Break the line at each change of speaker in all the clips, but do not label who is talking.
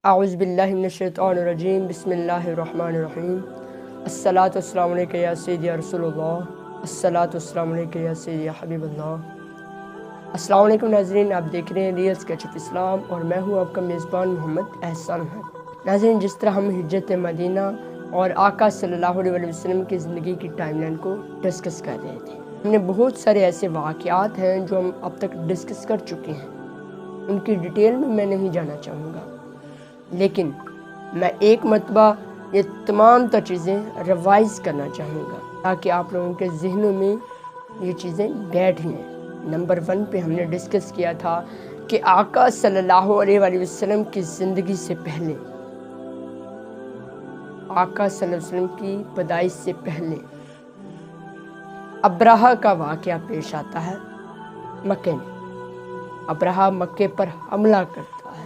اعوذ باللہ من الشیطان الرجیم بسم اللہ الرحمن الرحیم الصلاۃ والسلام علیکہ یا سیدی یا رسول اللہ الصلاۃ والسلام علیکہ یا سیدی یا حبیب اللہ۔ السلام علیکم ناظرین، آپ دیکھ رہے ہیں ریئل اسکیچ آف اسلام اور میں ہوں آپ کا میزبان محمد احسان احمد۔ ناظرین، جس طرح ہم ہجرت مدینہ اور آقا صلی اللہ علیہ وسلم کی زندگی کی ٹائم لائن کو ڈسکس کر رہے تھے، ہم نے بہت سارے ایسے واقعات ہیں جو ہم اب تک ڈسکس کر چکے ہیں، ان کی ڈیٹیل میں نہیں جانا چاہوں گا، لیکن میں ایک مرتبہ یہ تمام تر چیزیں ریوائز کرنا چاہوں گا تاکہ آپ لوگوں کے ذہنوں میں یہ چیزیں بیٹھ جائیں۔ نمبر 1 پہ ہم نے ڈسکس کیا تھا کہ آقا صلی اللہ علیہ وآلہ وسلم کی زندگی سے پہلے، آقا صلی اللہ علیہ وسلم کی پیدائش سے پہلے ابرہہ کا واقعہ پیش آتا ہے مکے میں۔ ابرہہ مکے پر حملہ کرتا ہے۔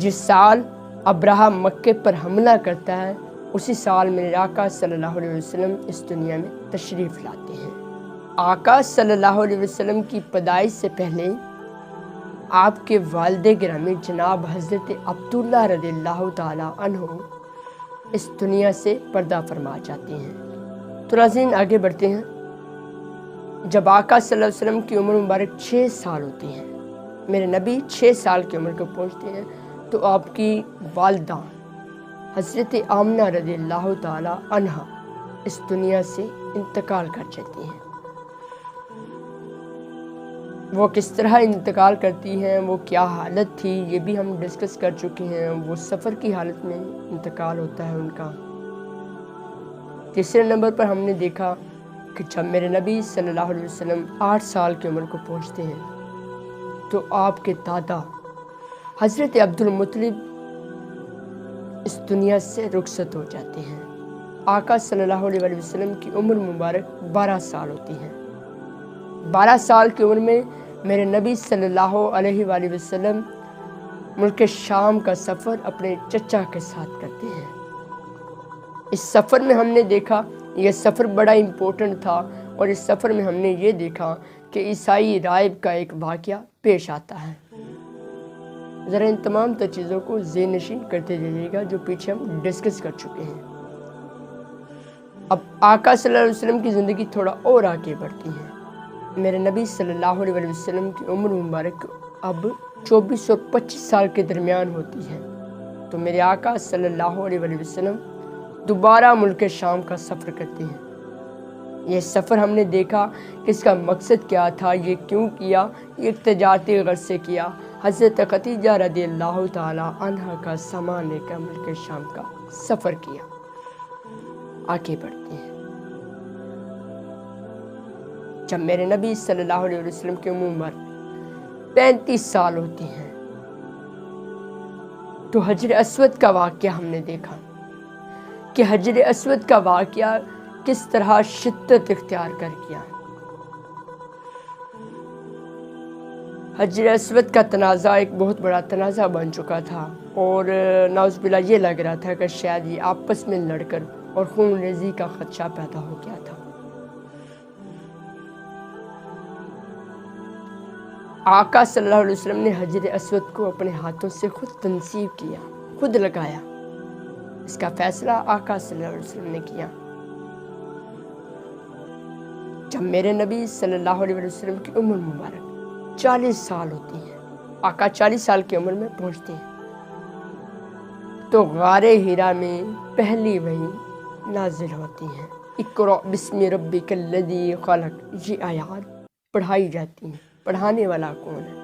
جس سال ابرہہ مکے پر حملہ کرتا ہے اسی سال میرے آقا صلی اللہ علیہ وسلم اس دنیا میں تشریف لاتے ہیں۔ آقا صلی اللہ علیہ وسلم کی پیدائش سے پہلے آپ کے والد گرامی جناب حضرت عبداللہ رضی اللہ تعالی عنہ اس دنیا سے پردہ فرما جاتے ہیں۔ تو ناظرین آگے بڑھتے ہیں۔ جب آقا صلی اللہ علیہ وسلم کی عمر مبارک 6 سال ہوتی ہے، میرے نبی 6 سال کی عمر کو پہنچتے ہیں، تو آپ کی والدہ حضرت آمنہ رضی اللہ تعالی عنہ اس دنیا سے انتقال کر جاتی ہیں۔ وہ کس طرح انتقال کرتی ہیں، وہ کیا حالت تھی، یہ بھی ہم ڈسکس کر چکے ہیں۔ وہ سفر کی حالت میں انتقال ہوتا ہے ان کا۔ تیسرے نمبر پر ہم نے دیکھا کہ جب میرے نبی صلی اللہ علیہ وسلم 8 سال کی عمر کو پہنچتے ہیں تو آپ کے دادا حضرت عبدالمطلب اس دنیا سے رخصت ہو جاتے ہیں۔ آقا صلی اللہ علیہ وسلم کی عمر مبارک 12 سال ہوتی ہے۔ 12 سال کی عمر میں میرے نبی صلی اللہ علیہ وآلہ وسلم ملک شام کا سفر اپنے چچا کے ساتھ کرتے ہیں۔ اس سفر میں ہم نے دیکھا، یہ سفر بڑا امپورٹنٹ تھا، اور اس سفر میں ہم نے یہ دیکھا کہ عیسائی راہب کا ایک واقعہ پیش آتا ہے۔ ذرا ان تمام تر چیزوں کو ذہن نشین کرتے جائیے گا جو پیچھے ہم ڈسکس کر چکے ہیں۔ اب آقا صلی اللہ علیہ وسلم کی زندگی تھوڑا اور آگے بڑھتی ہے۔ میرے نبی صلی اللہ علیہ وسلم کی عمر مبارک اب 24 اور 25 سال کے درمیان ہوتی ہے، تو میرے آقا صلی اللہ علیہ وسلم دوبارہ ملک شام کا سفر کرتے ہیں۔ یہ سفر ہم نے دیکھا کہ اس کا مقصد کیا تھا، یہ کیوں کیا، یہ ایک تجارتی غرض سے کیا۔ حضرت خدیجہ رضی اللہ تعالی عنہ کا سامان لے کر ملک شام کا سفر کیا۔ آگے بڑھتے ہیں۔ جب میرے نبی صلی اللہ علیہ وسلم کی عمر 35 سال ہوتی ہے تو حجر اسود کا واقعہ ہم نے دیکھا کہ حجر اسود کا واقعہ کس طرح شدت اختیار کر کیا۔ حجر اسود کا تنازع ایک بہت بڑا تنازع بن چکا تھا، اور نعوذ باللہ یہ لگ رہا تھا کہ شاید یہ آپس میں لڑ کر اور خون ریزی کا خدشہ پیدا ہو گیا تھا۔ آقا صلی اللہ علیہ وسلم نے حجر اسود کو اپنے ہاتھوں سے خود تنصیب کیا، خود لگایا۔ اس کا فیصلہ آقا صلی اللہ علیہ وسلم نے کیا۔ جب میرے نبی صلی اللہ علیہ وسلم کی عمر مبارک 40 سال ہوتی ہے، آقا 40 سال کی عمر میں پہنچتے ہیں، تو غار حرا میں پہلی وحی نازل ہوتی ہے۔ اقرأ بسم ربک الذی خلق، یہ آیات پڑھائی جاتی ہیں۔ پڑھانے والا کون ہے؟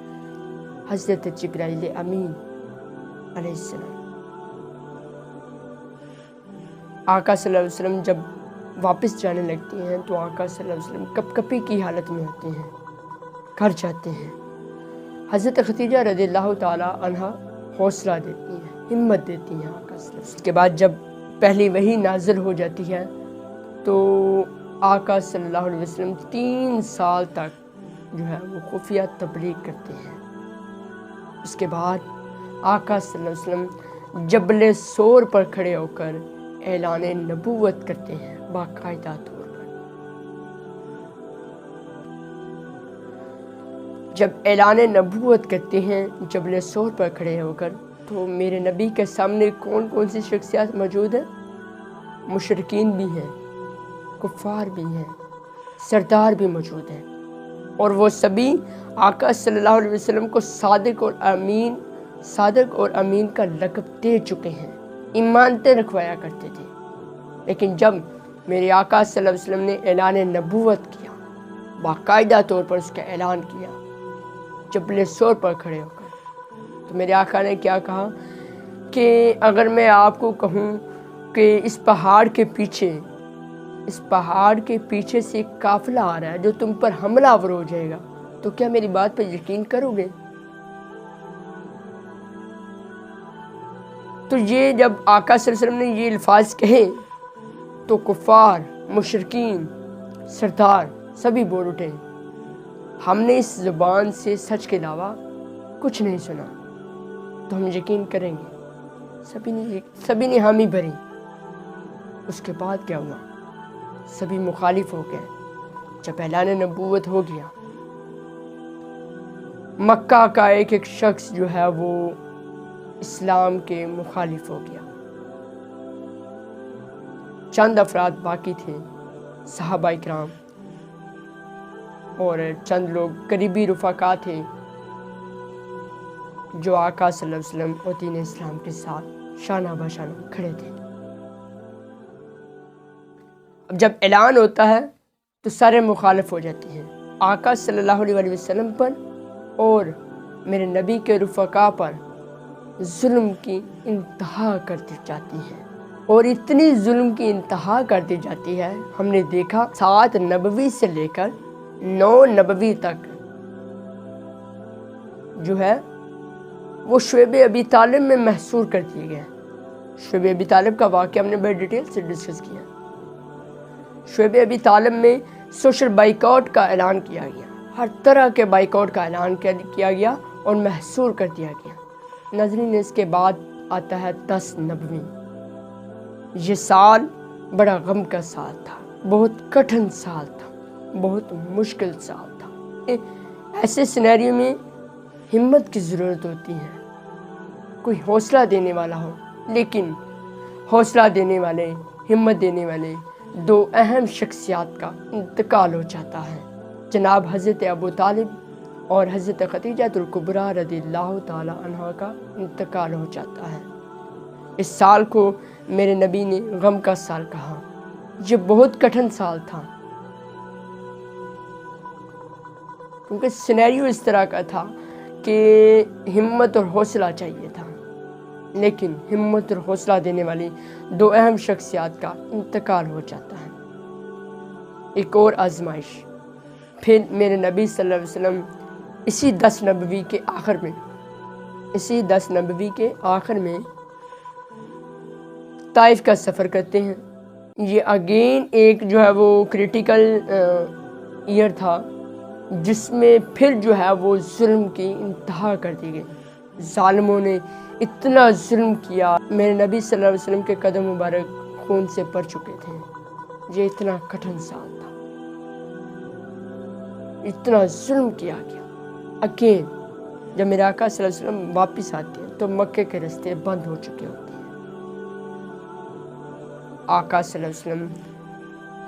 حضرت جبرائیل امین علیہ السلام۔ آقا صلی اللہ علیہ وسلم جب واپس جانے لگتی ہیں تو آقا صلی اللہ علیہ وسلم کپ کپی کی حالت میں ہوتے ہیں، گھر جاتے ہیں۔ حضرت خدیجہ رضی اللہ تعالی عنہ حوصلہ دیتی ہیں، ہمت دیتی ہیں آقا صلی اللہ علیہ وسلم۔ اس کے بعد جب پہلی وحی نازل ہو جاتی ہے تو آقا صلی اللہ علیہ وسلم 3 سال تک جو ہے وہ خفیہ تبلیغ کرتے ہیں۔ اس کے بعد آقا صلی اللہ علیہ وسلم جبل سور پر کھڑے ہو کر اعلان نبوت کرتے ہیں باقاعدہ طور پر۔ جب اعلان نبوت کرتے ہیں جبل سور پر کھڑے ہو کر، تو میرے نبی کے سامنے کون کون سی شخصیات موجود ہیں؟ مشرکین بھی ہیں، کفار بھی ہیں، سردار بھی موجود ہیں، اور وہ سبھی آقا صلی اللہ علیہ وسلم کو صادق اور امین کا لقب دے چکے ہیں، ایمانتیں رکھوایا کرتے تھے۔ لیکن جب میرے آقا صلی اللہ علیہ وسلم نے اعلان نبوت کیا، باقاعدہ طور پر اس کا اعلان کیا جبل سور پر کھڑے ہو کر، تو میرے آقا نے کیا کہا کہ اگر میں آپ کو کہوں کہ اس پہاڑ کے پیچھے سے ایک قافلہ آ رہا ہے جو تم پر حملہ آور ہو جائے گا، تو کیا میری بات پر یقین کرو گے؟ تو یہ جب آقا صلی اللہ علیہ وسلم نے یہ الفاظ کہے تو کفار، مشرکین، سردار سبھی بول اٹھے، ہم نے اس زبان سے سچ کے علاوہ کچھ نہیں سنا، تو ہم یقین کریں گے۔ سبھی نے حامی بھری۔ اس کے بعد کیا ہوا؟ سبھی مخالف ہو گئے۔ جب اعلان نبوت ہو گیا، مکہ کا ایک ایک شخص جو ہے وہ اسلام کے مخالف ہو گیا۔ چند افراد باقی تھے، صحابہ کرام اور چند لوگ قریبی رفقا تھے جو آقا صلی اللہ علیہ وسلم اور دین اسلام کے ساتھ شانہ بشانہ کھڑے تھے۔ اب جب اعلان ہوتا ہے تو سارے مخالف ہو جاتے ہیں، آقا صلی اللہ علیہ وسلم پر اور میرے نبی کے رفقا پر ظلم کی انتہا کر دی جاتی ہے، اور اتنی ظلم کی انتہا کر دی جاتی ہے، ہم نے دیکھا 7 نبوی سے لے کر 9 نبوی تک جو ہے وہ شعیب ابی طالب میں محصور کر دیے گئے۔ شعیب ابی طالب کا واقعہ ہم نے بڑی ڈیٹیل سے ڈسکس کیا۔ شعیب ابی طالب میں سوشل بائیکاٹ کا اعلان کیا گیا، ہر طرح کے بائیکاٹ کا اعلان کیا گیا اور محصور کر دیا گیا۔ ناظرین، اس کے بعد آتا ہے 10 نبوی۔ یہ سال بڑا غم کا سال تھا، بہت کٹھن سال تھا، بہت مشکل سال تھا۔ ایسے سینیریو میں ہمت کی ضرورت ہوتی ہے، کوئی حوصلہ دینے والا ہو، لیکن حوصلہ دینے والے، ہمت دینے والے 2 اہم شخصیات کا انتقال ہو جاتا ہے، جناب حضرت ابو طالب اور حضرت خدیجہ الکبریٰ رضی اللہ تعالی عنہا کا انتقال ہو جاتا ہے۔ اس سال کو میرے نبی نے غم کا سال کہا۔ یہ بہت کٹھن سال تھا، کیونکہ سینیریو اس طرح کا تھا کہ ہمت اور حوصلہ چاہیے تھا، لیکن ہمت اور حوصلہ دینے والی 2 اہم شخصیات کا انتقال ہو جاتا ہے۔ ایک اور آزمائش، پھر میرے نبی صلی اللہ علیہ وسلم اسی 10 نبوی کے آخر میں طائف کا سفر کرتے ہیں۔ یہ اگین ایک جو ہے وہ کریٹیکل ایئر تھا، جس میں پھر جو ہے وہ ظلم کی انتہا کر دی گئی۔ ظالموں نے اتنا ظلم کیا، میرے نبی صلی اللہ علیہ وسلم کے قدم مبارک خون سے بھر چکے تھے۔ یہ اتنا کٹھن سال تھا، اتنا ظلم کیا گیا۔ اگین جب میرے آقا صلی اللہ علیہ وسلم واپس آتے ہیں تو مکے کے راستے بند ہو چکے ہوتے ہیں۔ آقا صلی اللہ علیہ وسلم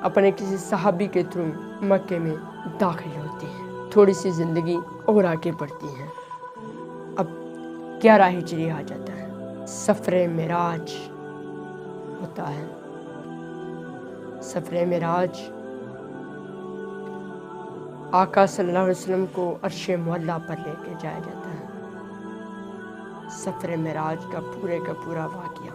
اپنے کسی صحابی کے تھرو مکے میں داخل ہوتے ہیں، تھوڑی سی زندگی اور آگے بڑھتی ہے۔ اب 11 ہجری آ جاتا ہے، سفر معراج ہوتا ہے۔ سفر معراج آقا صلی اللہ علیہ وسلم کو عرش معلیٰ پر لے کے جایا جاتا ہے۔ سفر معراج کا پورا واقعہ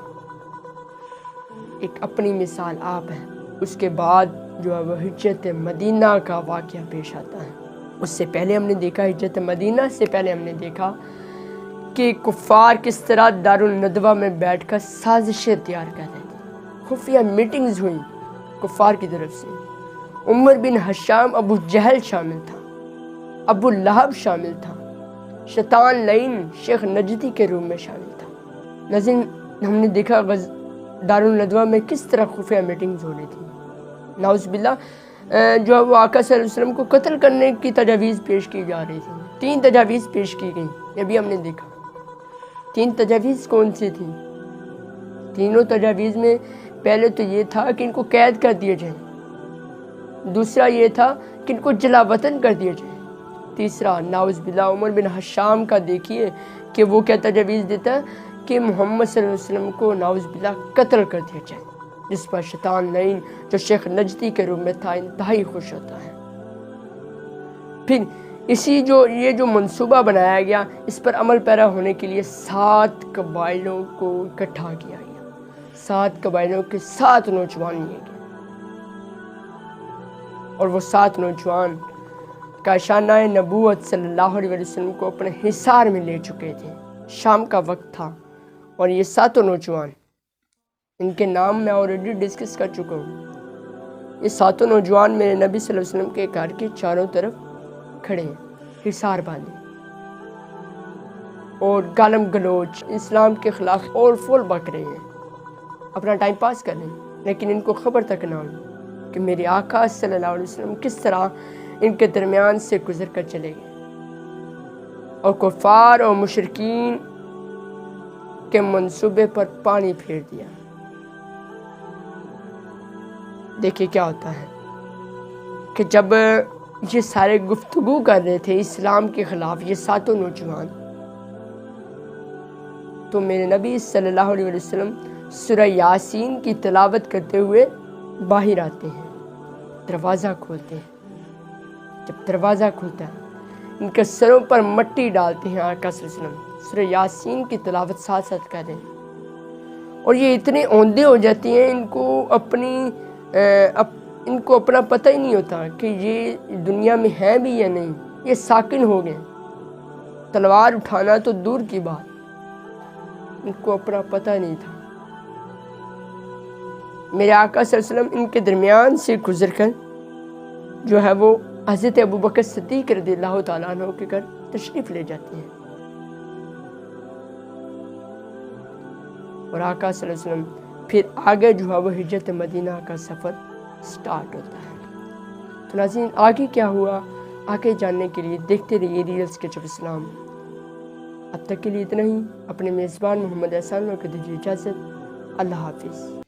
ایک اپنی مثال آپ ہے۔ اس کے بعد جو ہے وہ ہجرت مدینہ کا واقعہ پیش آتا ہے۔ اس سے پہلے ہم نے دیکھا، ہجرت مدینہ سے پہلے ہم نے دیکھا کہ کفار کس طرح دارالندوہ میں بیٹھ کر سازشیں تیار کر رہے تھے، خفیہ میٹنگز ہوئیں کفار کی طرف سے۔ عمر بن حشام، ابو جہل شامل تھا، ابو لہب شامل تھا، شیطان لعین شیخ نجدی کے روم میں شامل تھا۔ ناظرین، ہم نے دیکھا دارالندوہ میں کس طرح خفیہ میٹنگز ہو رہی تھی۔ نعوذ باللہ جو وہ آقا صلی اللہ علیہ وسلم کو قتل کرنے کی تجاویز پیش کی جا رہی تھی۔ 3 تجاویز پیش کی گئیں، یہ بھی ہم نے دیکھا۔ 3 تجاویز کون سی تھیں؟ تینوں تجاویز میں پہلے تو یہ تھا کہ ان کو قید کر دیا جائے، دوسرا یہ تھا کہ ان کو جلا وطن کر دیا جائے، تیسرا نعوذ باللہ عمر بن حشام کا دیکھیے کہ وہ کیا تجاویز دیتا ہے کہ محمد صلی اللہ علیہ وسلم کو نعوذ باللہ قتل کر دیا جائے، جس پر شیطان لعین جو شیخ نجدی کے روم میں تھا انتہائی خوش ہوتا ہے۔ پھر یہ جو منصوبہ بنایا گیا، اس پر عمل پیرا ہونے کے لیے 7 قبائلوں کو اکٹھا کیا گیا، 7 قبائلوں کے 7 نوجوان لیے گئے، اور وہ 7 نوجوان کاشانہ نبوت صلی اللہ علیہ وسلم کو اپنے حصار میں لے چکے تھے۔ شام کا وقت تھا اور یہ 7 نوجوان، ان کے نام میں آلریڈی ڈسکس کر چکا ہوں، یہ 7 نوجوان میرے نبی صلی اللہ علیہ وسلم کے گھر کے چاروں طرف کھڑے ہیں، حصار باندھے، اور گالم گلوچ اسلام کے خلاف اور فول بک رہے ہیں، اپنا ٹائم پاس کر رہے ہیں، لیکن ان کو خبر تک نہ ہوئی کہ میرے آقا صلی اللہ علیہ وسلم کس طرح ان کے درمیان سے گزر کر چلے گئے اور کفار اور مشرکین کے منصوبے پر پانی پھیر دیا۔ دیکھیے کیا ہوتا ہے کہ جب یہ سارے گفتگو کر رہے تھے اسلام کے خلاف، یہ 7 نوجوان، تو میرے نبی صلی اللہ علیہ وسلم سورہ یاسین کی تلاوت کرتے ہوئے باہر آتے ہیں، دروازہ کھولتے ہیں۔ جب دروازہ کھلتا ہے ان کے سروں پر مٹی ڈالتے ہیں، آقا صلی اللہ علیہ وسلم سورہ یاسین کی تلاوت ساتھ ساتھ کر رہے ہیں، اور یہ اتنے اوندے ہو جاتے ہیں ان کو اپنا پتہ ہی نہیں ہوتا کہ یہ دنیا میں ہے بھی یا نہیں، یہ ساکن ہو گئے، تلوار اٹھانا تو دور کی بات، ان کو اپنا پتہ نہیں تھا۔ میرے آقا صلی اللہ علیہ وسلم ان کے درمیان سے گزر کر جو ہے وہ حضرت ابوبکر صدیق رضی اللہ تعالیٰ عنہ کے گھر تشریف لے جاتے ہیں، اور آقا صلی اللہ علیہ وسلم پھر آگے جو ہے وہ ہجرت مدینہ کا سفر سٹارٹ ہوتا ہے۔ تو ناظرین آگے کیا ہوا، آگے جاننے کے لیے دیکھتے رہیے ریلز کیچپ اسلام۔ اب تک کے لیے اتنا ہی، اپنے میزبان محمد احسان کو دیجیے اجازت، اللہ حافظ۔